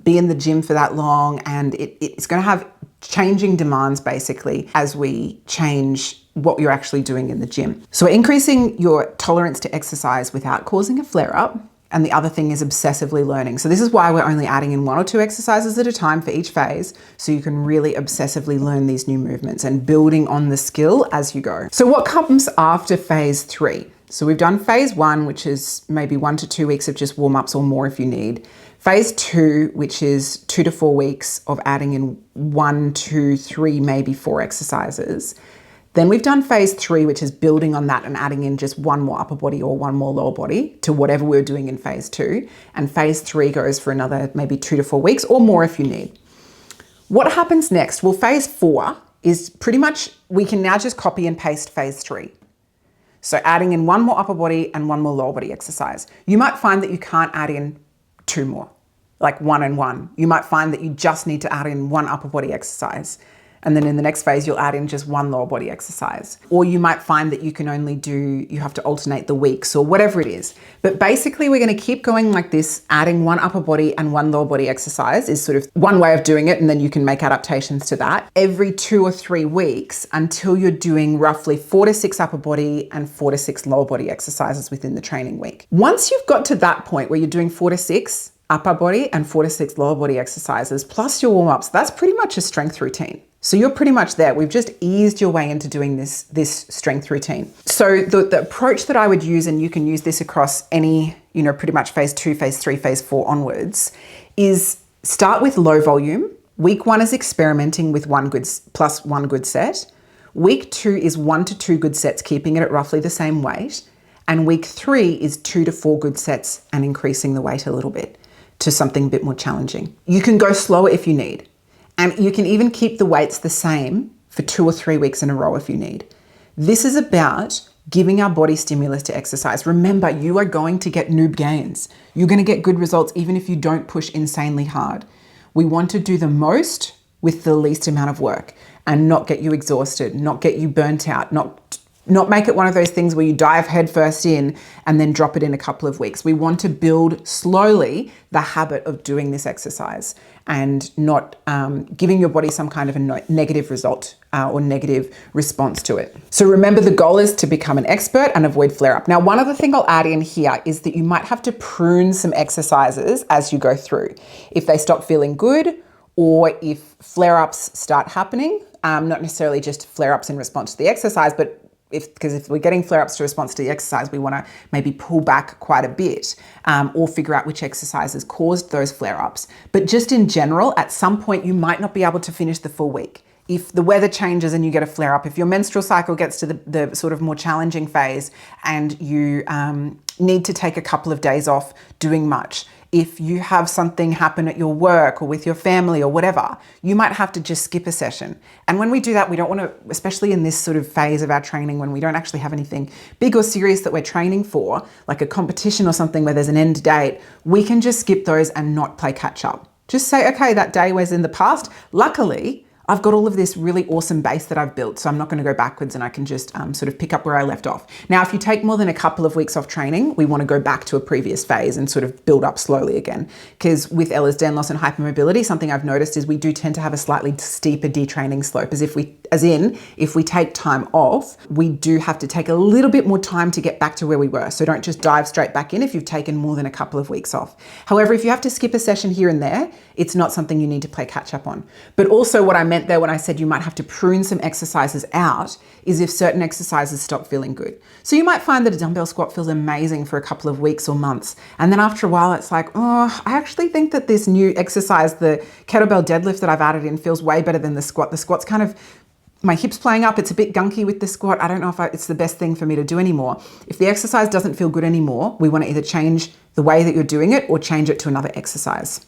S1: be in the gym for that long. And it's going to have changing demands basically as we change what you're actually doing in the gym. So we're increasing your tolerance to exercise without causing a flare-up. And the other thing is obsessively learning. So this is why we're only adding in 1 or 2 exercises at a time for each phase, so you can really obsessively learn these new movements and building on the skill as you go. So what comes after phase 3? So we've done phase 1, which is maybe 1 to 2 weeks of just warm-ups or more if you need. Phase 2, which is 2 to 4 weeks of adding in 1, 2, 3, maybe 4 exercises. Then we've done phase 3, which is building on that and adding in just 1 more upper body or 1 more lower body to whatever we're doing in phase 2. And phase 3 goes for another maybe 2 to 4 weeks or more if you need. What happens next? Well, phase 4 is pretty much, we can now just copy and paste phase 3. So adding in 1 more upper body and 1 more lower body exercise. You might find that you can't add in 2 more. like 1 and 1. You might find that you just need to add in 1 upper body exercise. And then in the next phase, you'll add in just 1 lower body exercise. Or you might find that you can only you have to alternate the weeks or whatever it is. But basically, we're going to keep going like this, adding 1 upper body and 1 lower body exercise is sort of one way of doing it. And then you can make adaptations to that every 2 or 3 weeks until you're doing roughly 4 to 6 upper body and 4 to 6 lower body exercises within the training week. Once you've got to that point where you're doing 4 to 6 upper body and 4 to 6 lower body exercises, plus your warm-ups, that's pretty much a strength routine. So you're pretty much there. We've just eased your way into doing this strength routine. So the approach that I would use, and you can use this across any, pretty much phase 2, phase 3, phase 4 onwards, is start with low volume. Week 1 is experimenting with 1 good plus 1 good set. Week 2 is 1 to 2 good sets, keeping it at roughly the same weight. And week 3 is 2 to 4 good sets and increasing the weight a little bit to something a bit more challenging. You can go slower if you need. And you can even keep the weights the same for 2 or 3 weeks in a row if you need. This is about giving our body stimulus to exercise. Remember, you are going to get noob gains. You're going to get good results even if you don't push insanely hard. We want to do the most with the least amount of work and not get you exhausted, not get you burnt out, not make it one of those things where you dive headfirst in and then drop it in a couple of weeks. We want to build slowly the habit of doing this exercise and not giving your body some kind of a negative result or negative response to it. So remember, the goal is to become an expert and avoid flare-up. Now, one other thing I'll add in here is that you might have to prune some exercises as you go through. If they stop feeling good, or if flare-ups start happening, not necessarily just flare-ups in response to the exercise, but because if we're getting flare-ups to response to the exercise, we want to maybe pull back quite a bit or figure out which exercises caused those flare-ups. But just in general, at some point, you might not be able to finish the full week. If the weather changes and you get a flare-up, if your menstrual cycle gets to the sort of more challenging phase and you need to take a couple of days off doing much, if you have something happen at your work or with your family or whatever, you might have to just skip a session. And when we do that, we don't want to, especially in this sort of phase of our training when we don't actually have anything big or serious that we're training for, like a competition or something where there's an end date, we can just skip those and not play catch up. Just say, okay, that day was in the past. Luckily, I've got all of this really awesome base that I've built, so I'm not going to go backwards and I can just sort of pick up where I left off. Now, if you take more than a couple of weeks off training, we want to go back to a previous phase and sort of build up slowly again. Because with Ehlers-Danlos loss and hypermobility, something I've noticed is we do tend to have a slightly steeper detraining slope, if we take time off, we do have to take a little bit more time to get back to where we were. So don't just dive straight back in if you've taken more than a couple of weeks off. However, if you have to skip a session here and there, it's not something you need to play catch up on. But also what I meant there when I said you might have to prune some exercises out is if certain exercises stop feeling good. So you might find that a dumbbell squat feels amazing for a couple of weeks or months. And then after a while, it's like, oh, I actually think that this new exercise, the kettlebell deadlift that I've added in, feels way better than the squat. The squat's kind of, my hips playing up, it's a bit gunky with the squat. I don't know if it's the best thing for me to do anymore. If the exercise doesn't feel good anymore, we want to either change the way that you're doing it or change it to another exercise.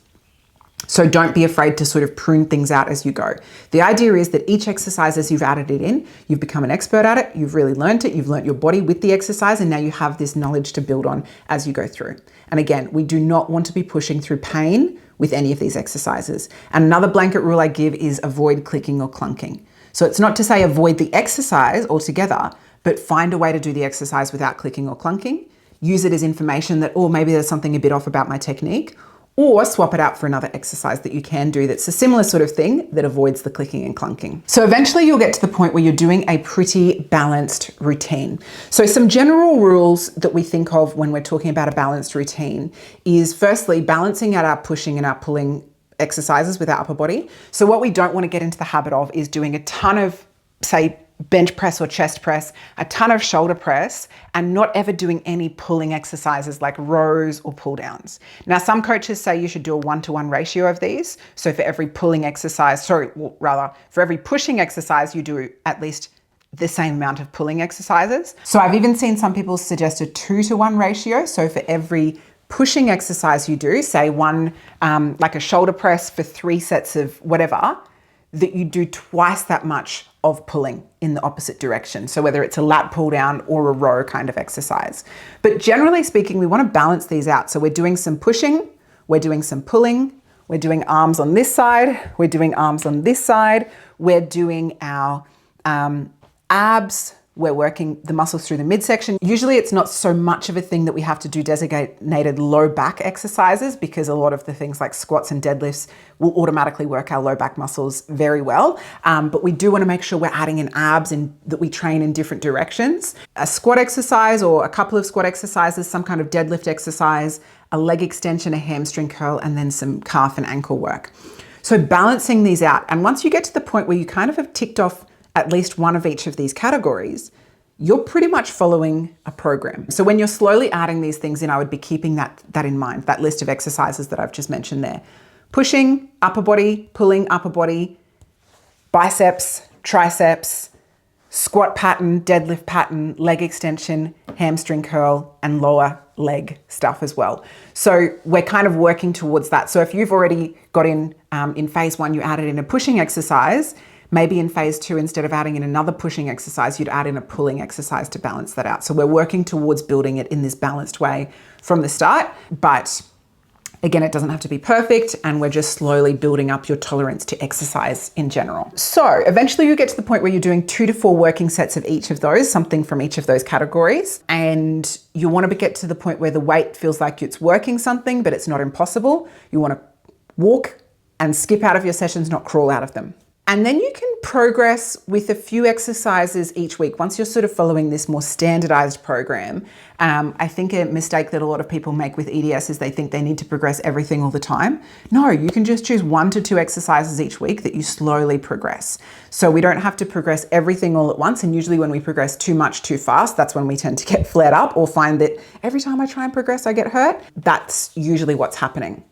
S1: So don't be afraid to sort of prune things out as you go. The idea is that each exercise, as you've added it in, you've become an expert at it, you've really learned it, you've learnt your body with the exercise, and now you have this knowledge to build on as you go through. And again, we do not want to be pushing through pain with any of these exercises. And another blanket rule I give is avoid clicking or clunking. So it's not to say avoid the exercise altogether, but find a way to do the exercise without clicking or clunking. Use it as information that, oh, maybe there's something a bit off about my technique, or swap it out for another exercise that you can do that's a similar sort of thing that avoids the clicking and clunking. So eventually you'll get to the point where you're doing a pretty balanced routine. So some general rules that we think of when we're talking about a balanced routine is firstly, balancing out our pushing and our pulling exercises with our upper body. So what we don't want to get into the habit of is doing a ton of, say, bench press or chest press, a ton of shoulder press, and not ever doing any pulling exercises like rows or pull downs. Now, some coaches say you should do a 1-to-1 ratio of these. So for every pulling exercise, for every pushing exercise, you do at least the same amount of pulling exercises. So I've even seen some people suggest a 2-to-1 ratio. So for every pushing exercise you do, say one, like a shoulder press for 3 sets of whatever, that you do twice that much of pulling in the opposite direction. So whether it's a lat pull down or a row kind of exercise. But generally speaking, we want to balance these out. So we're doing some pushing, we're doing some pulling, we're doing arms on this side, we're doing arms on this side, we're doing our abs, we're working the muscles through the midsection. Usually it's not so much of a thing that we have to do designated low back exercises, because a lot of the things like squats and deadlifts will automatically work our low back muscles very well. But we do want to make sure we're adding in abs and that we train in different directions. A squat exercise or a couple of squat exercises, some kind of deadlift exercise, a leg extension, a hamstring curl, and then some calf and ankle work. So balancing these out. And once you get to the point where you kind of have ticked off at least one of each of these categories, you're pretty much following a program. So when you're slowly adding these things in, I would be keeping that in mind, that list of exercises that I've just mentioned there. Pushing, upper body, pulling, upper body, biceps, triceps, squat pattern, deadlift pattern, leg extension, hamstring curl, and lower leg stuff as well. So we're kind of working towards that. So if you've already got in phase one, you added in a pushing exercise, maybe in phase two, instead of adding in another pushing exercise, you'd add in a pulling exercise to balance that out. So we're working towards building it in this balanced way from the start. But again, it doesn't have to be perfect, and we're just slowly building up your tolerance to exercise in general. So eventually you get to the point where you're doing 2 to 4 working sets of each of those, something from each of those categories. And you want to get to the point where the weight feels like it's working something, but it's not impossible. You want to walk and skip out of your sessions, not crawl out of them. And then you can progress with a few exercises each week. Once you're sort of following this more standardized program, I think a mistake that a lot of people make with EDS is they think they need to progress everything all the time. No, you can just choose 1 to 2 exercises each week that you slowly progress. So we don't have to progress everything all at once. And usually when we progress too much too fast, that's when we tend to get flared up or find that every time I try and progress, I get hurt. That's usually what's happening.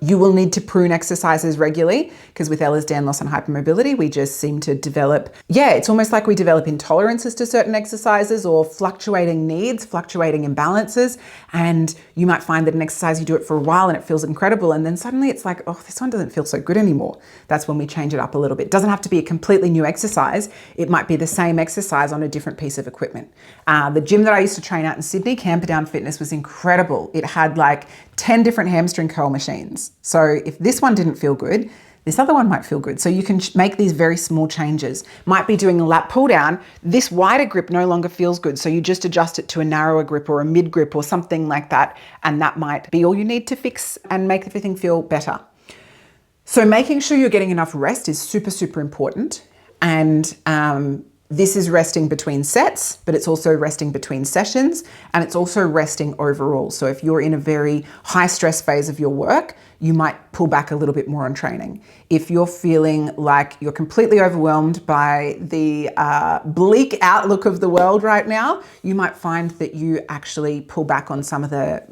S1: You will need to prune exercises regularly, because with Ehlers-Danlos and hypermobility, we just seem to develop, it's almost like we develop intolerances to certain exercises or fluctuating needs, fluctuating imbalances. And you might find that an exercise, you do it for a while and it feels incredible. And then suddenly it's like, oh, this one doesn't feel so good anymore. That's when we change it up a little bit. It doesn't have to be a completely new exercise. It might be the same exercise on a different piece of equipment. The gym that I used to train out in Sydney, Camperdown Fitness, was incredible. It had like 10 different hamstring curl machines. So if this one didn't feel good, this other one might feel good. So you can make these very small changes. Might be doing a lat pull down. This wider grip no longer feels good. So you just adjust it to a narrower grip or a mid grip or something like that. And that might be all you need to fix and make everything feel better. So making sure you're getting enough rest is super, super important. And this is resting between sets, but it's also resting between sessions, and it's also resting overall. So if you're in a very high stress phase of your work, you might pull back a little bit more on training. If you're feeling like you're completely overwhelmed by the bleak outlook of the world right now, you might find that you actually pull back on some of the,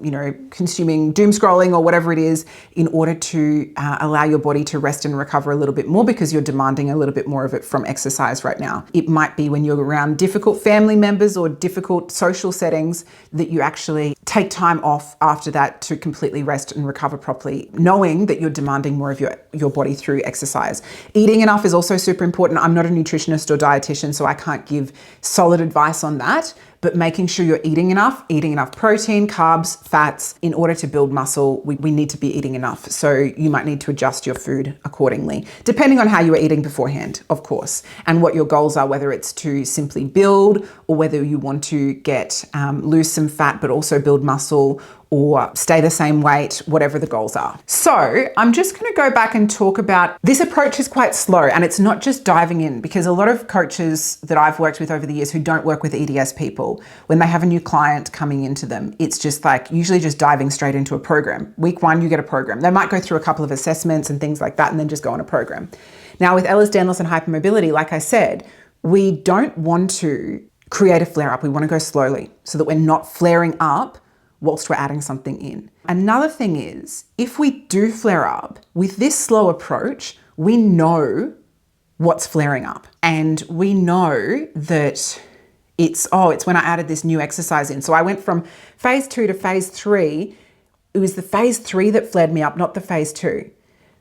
S1: consuming doom scrolling or whatever it is, in order to allow your body to rest and recover a little bit more, because you're demanding a little bit more of it from exercise right now. It might be when you're around difficult family members or difficult social settings that you actually take time off after that to completely rest and recover properly, knowing that you're demanding more of your body through exercise. Eating enough is also super important. I'm not a nutritionist or dietitian, so I can't give solid advice on that, but making sure you're eating enough protein, carbs, fats. In order to build muscle, we need to be eating enough. So you might need to adjust your food accordingly, depending on how you were eating beforehand, of course, and what your goals are, whether it's to simply build or whether you want to lose some fat, but also build muscle, or stay the same weight, whatever the goals are. So I'm just going to go back and talk about, this approach is quite slow, and it's not just diving in, because a lot of coaches that I've worked with over the years who don't work with EDS people, when they have a new client coming into them, it's just like usually just diving straight into a program. Week 1, you get a program. They might go through a couple of assessments and things like that, and then just go on a program. Now with Ehlers-Danlos and hypermobility, like I said, we don't want to create a flare up. We want to go slowly so that we're not flaring up whilst we're adding something in. Another thing is, if we do flare up, with this slow approach, we know what's flaring up. And we know that it's when I added this new exercise in. So I went from phase 2 to phase 3. It was the phase 3 that flared me up, not the phase 2.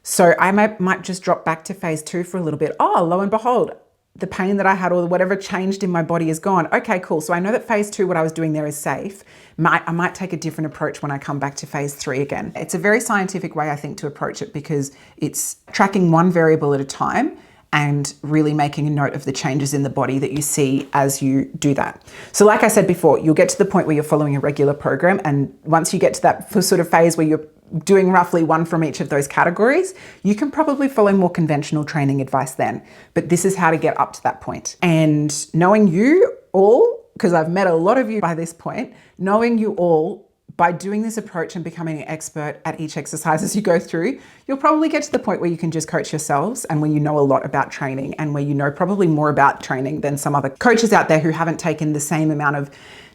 S1: So I might just drop back to phase 2 for a little bit. Oh, lo and behold, the pain that I had or whatever changed in my body is gone. Okay, cool. So I know that phase 2, what I was doing there is safe. I might take a different approach when I come back to phase 3 again. It's a very scientific way, I think, to approach it because it's tracking one variable at a time and really making a note of the changes in the body that you see as you do that. So like I said before, you'll get to the point where you're following a regular program. And once you get to that sort of phase where you're doing roughly one from each of those categories, you can probably follow more conventional training advice then. But this is how to get up to that point. And knowing you all, because I've met a lot of you by this point, knowing you all, by doing this approach and becoming an expert at each exercise as you go through, you'll probably get to the point where you can just coach yourselves and when you know a lot about training and where you know probably more about training than some other coaches out there who haven't taken the same amount of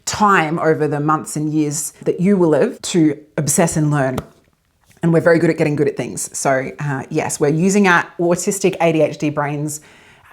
S1: time over the months and years that you will have to obsess and learn. And we're very good at getting good at things. So yes, we're using our autistic ADHD brains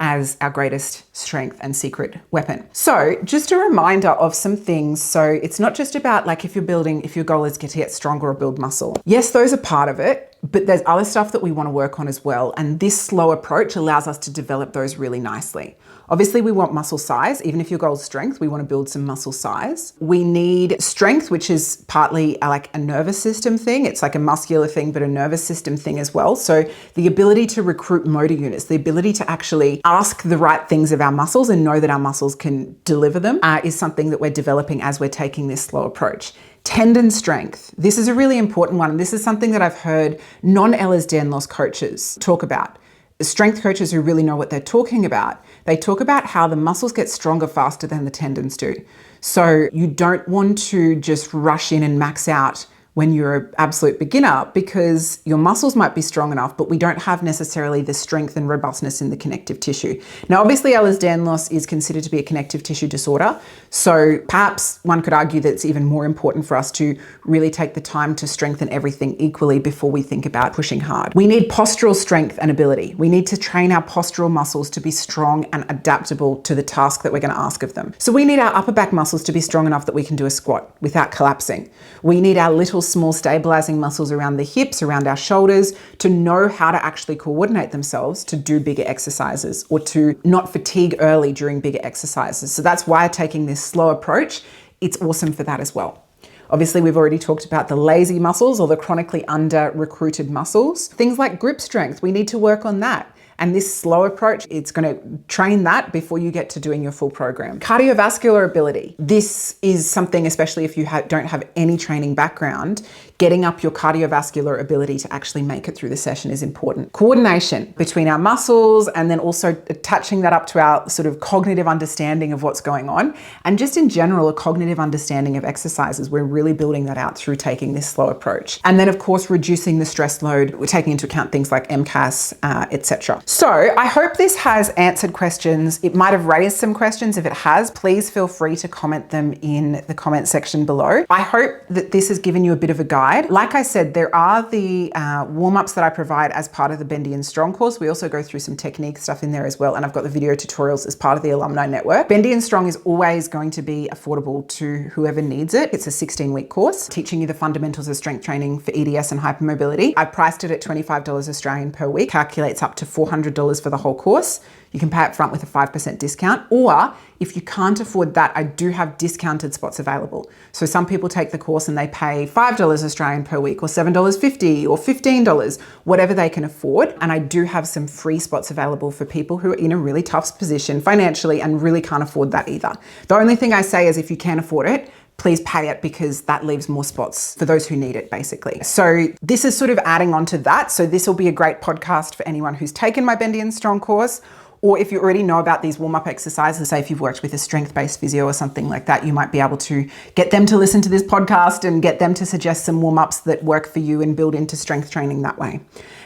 S1: as our greatest strength and secret weapon. So just a reminder of some things. So it's not just about like if your goal is to get stronger or build muscle. Yes, those are part of it, but there's other stuff that we want to work on as well. And this slow approach allows us to develop those really nicely. Obviously, we want muscle size. Even if your goal is strength, we want to build some muscle size. We need strength, which is partly like a nervous system thing. It's like a muscular thing, but a nervous system thing as well. So the ability to recruit motor units, the ability to actually ask the right things of our muscles and know that our muscles can deliver them is something that we're developing as we're taking this slow approach. Tendon strength. This is a really important one. This is something that I've heard non-Ehlers-Danlos coaches talk about. Strength coaches who really know what they're talking about, they talk about how the muscles get stronger faster than the tendons do. So you don't want to just rush in and max out when you're an absolute beginner because your muscles might be strong enough, but we don't have necessarily the strength and robustness in the connective tissue. Now, obviously, Ehlers-Danlos is considered to be a connective tissue disorder. So perhaps one could argue that it's even more important for us to really take the time to strengthen everything equally before we think about pushing hard. We need postural strength and ability. We need to train our postural muscles to be strong and adaptable to the task that we're going to ask of them. So we need our upper back muscles to be strong enough that we can do a squat without collapsing. We need our little small stabilizing muscles around the hips, around our shoulders, to know how to actually coordinate themselves to do bigger exercises or to not fatigue early during bigger exercises. So that's why taking this slow approach, it's awesome for that as well. Obviously, we've already talked about the lazy muscles or the chronically under-recruited muscles. Things like grip strength, we need to work on that. And this slow approach, it's going to train that before you get to doing your full program. Cardiovascular ability. This is something, especially if you don't have any training background, getting up your cardiovascular ability to actually make it through the session is important. Coordination between our muscles and then also attaching that up to our sort of cognitive understanding of what's going on. And just in general, a cognitive understanding of exercises. We're really building that out through taking this slow approach. And then of course, reducing the stress load. We're taking into account things like MCAS, etc. So I hope this has answered questions. It might have raised some questions. If it has, please feel free to comment them in the comment section below. I hope that this has given you a bit of a guide. Like I said, there are the warm-ups that I provide as part of the Bendy and Strong course. We also go through some technique stuff in there as well. And I've got the video tutorials as part of the alumni network. Bendy and Strong is always going to be affordable to whoever needs it. It's a 16-week course teaching you the fundamentals of strength training for EDS and hypermobility. I priced it at $25 Australian per week, calculates up to $400 for the whole course. You can pay up front with a 5% discount, or if you can't afford that, I do have discounted spots available. So some people take the course and they pay $5 Australian per week or $7.50 or $15, whatever they can afford. And I do have some free spots available for people who are in a really tough position financially and really can't afford that either. The only thing I say is if you can afford it, please pay it because that leaves more spots for those who need it, basically. So this is sort of adding on to that. So this will be a great podcast for anyone who's taken my Bendy and Strong course, or if you already know about these warm-up exercises, say if you've worked with a strength-based physio or something like that, you might be able to get them to listen to this podcast and get them to suggest some warm-ups that work for you and build into strength training that way.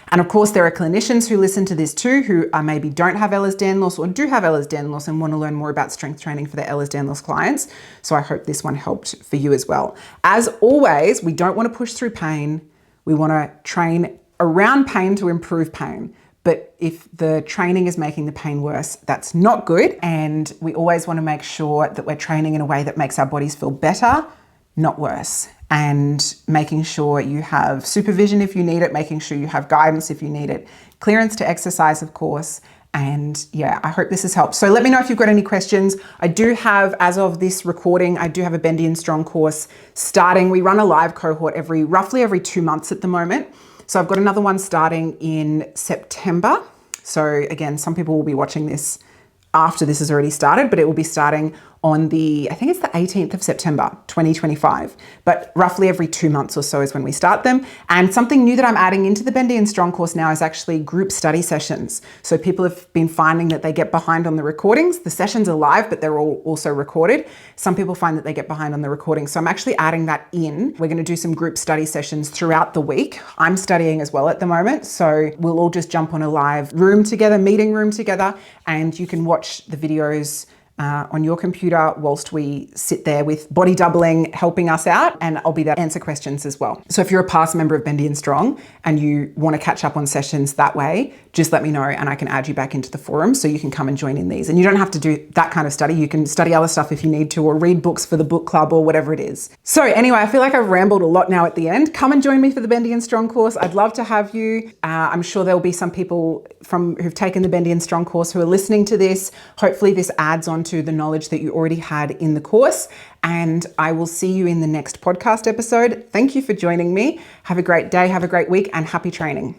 S1: And of course, there are clinicians who listen to this too, who maybe don't have Ehlers-Danlos or do have Ehlers-Danlos and want to learn more about strength training for their Ehlers-Danlos clients. So I hope this one helped for you as well. As always, we don't want to push through pain. We want to train around pain to improve pain. But if the training is making the pain worse, that's not good. And we always want to make sure that we're training in a way that makes our bodies feel better, not worse. And making sure you have supervision if you need it, making sure you have guidance if you need it, clearance to exercise, of course, And yeah, I hope this has helped. So let me know if you've got any questions. I do have, as of this recording, I do have a Bendy and Strong course starting. We run a live cohort roughly every 2 months at the moment. So I've got another one starting in September. So again, some people will be watching this after this has already started, but it will be starting on I think it's the 18th of September, 2025. But roughly every 2 months or so is when we start them. And something new that I'm adding into the Bendy and Strong course now is actually group study sessions. So people have been finding that they get behind on the recordings. The sessions are live, but they're all also recorded. Some people find that they get behind on the recording. So I'm actually adding that in. We're going to do some group study sessions throughout the week. I'm studying as well at the moment. So we'll all just jump on a live room together, meeting room together, and you can watch the videos on your computer whilst we sit there with body doubling, helping us out, and I'll be there to answer questions as well. So if you're a past member of Bendy and Strong and you want to catch up on sessions that way, just let me know and I can add you back into the forum so you can come and join in these. And you don't have to do that kind of study. You can study other stuff if you need to, or read books for the book club or whatever it is. So anyway, I feel like I've rambled a lot now at the end. Come and join me for the Bendy and Strong course. I'd love to have you. I'm sure there'll be some people who've taken the Bendy and Strong course who are listening to this. Hopefully this adds on to the knowledge that you already had in the course, and I will see you in the next podcast episode. Thank you for joining me. Have a great day, have a great week, and happy training.